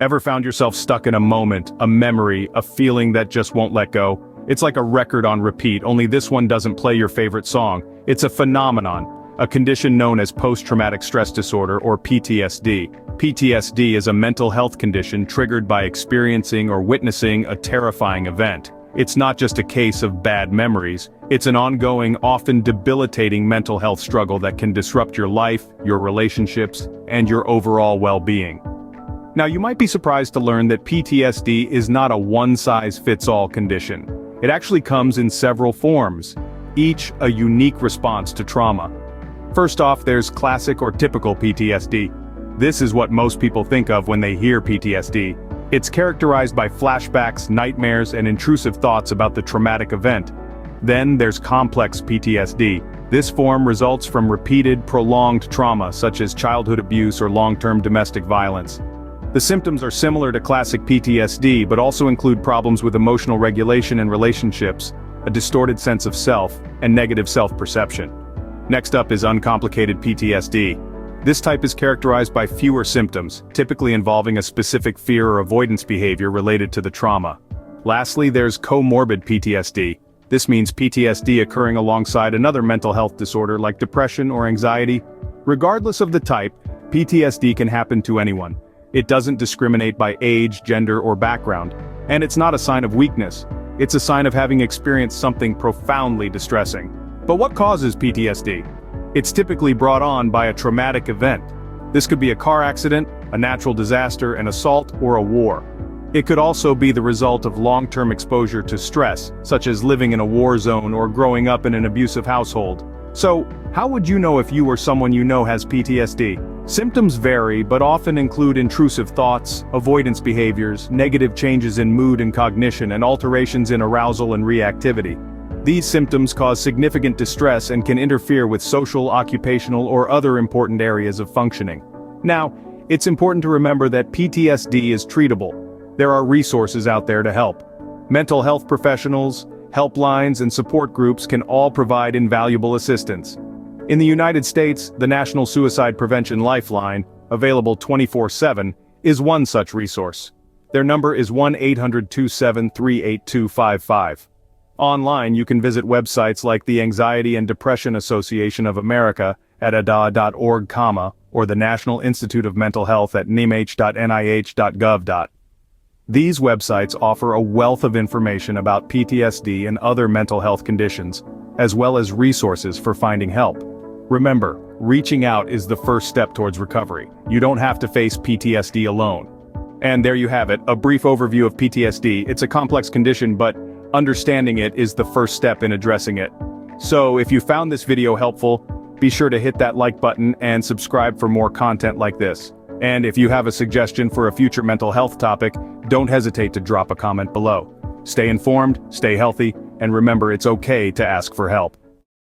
Ever found yourself stuck in a moment, a memory, a feeling that just won't let go? It's like a record on repeat, only this one doesn't play your favorite song. It's a phenomenon, a condition known as post-traumatic stress disorder or PTSD. PTSD is a mental health condition triggered by experiencing or witnessing a terrifying event. It's not just a case of bad memories, it's an ongoing, often debilitating mental health struggle that can disrupt your life, your relationships, and your overall well-being. Now, you might be surprised to learn that PTSD is not a one-size-fits-all condition. It actually comes in several forms, each a unique response to trauma. First off, there's classic or typical PTSD. This is what most people think of when they hear PTSD. It's characterized by flashbacks, nightmares, and intrusive thoughts about the traumatic event. Then there's complex PTSD. This form results from repeated, prolonged trauma such as childhood abuse or long-term domestic violence. The symptoms are similar to classic PTSD but also include problems with emotional regulation and relationships, a distorted sense of self, and negative self-perception. Next up is uncomplicated PTSD. This type is characterized by fewer symptoms, typically involving a specific fear or avoidance behavior related to the trauma. Lastly, there's comorbid PTSD. This means PTSD occurring alongside another mental health disorder like depression or anxiety. Regardless of the type, PTSD can happen to anyone. It doesn't discriminate by age, gender, or background. And it's not a sign of weakness. It's a sign of having experienced something profoundly distressing. But what causes PTSD? It's typically brought on by a traumatic event. This could be a car accident, a natural disaster, an assault, or a war. It could also be the result of long-term exposure to stress, such as living in a war zone or growing up in an abusive household. So, how would you know if you or someone you know has PTSD? Symptoms vary but often include intrusive thoughts, avoidance behaviors, negative changes in mood and cognition, and alterations in arousal and reactivity. These symptoms cause significant distress and can interfere with social, occupational, or other important areas of functioning. Now, it's important to remember that PTSD is treatable. There are resources out there to help. Mental health professionals, helplines, and support groups can all provide invaluable assistance. In the United States, the National Suicide Prevention Lifeline, available 24/7, is one such resource. Their number is 1-800-27-38255. Online, you can visit websites like the Anxiety and Depression Association of America at ada.org, or the National Institute of Mental Health at nimh.nih.gov. These websites offer a wealth of information about PTSD and other mental health conditions, as well as resources for finding help. Remember, reaching out is the first step towards recovery. You don't have to face PTSD alone. And there you have it, a brief overview of PTSD. It's a complex condition, but understanding it is the first step in addressing it. So if you found this video helpful, be sure to hit that like button and subscribe for more content like this. And if you have a suggestion for a future mental health topic, don't hesitate to drop a comment below. Stay informed, stay healthy, and remember it's okay to ask for help.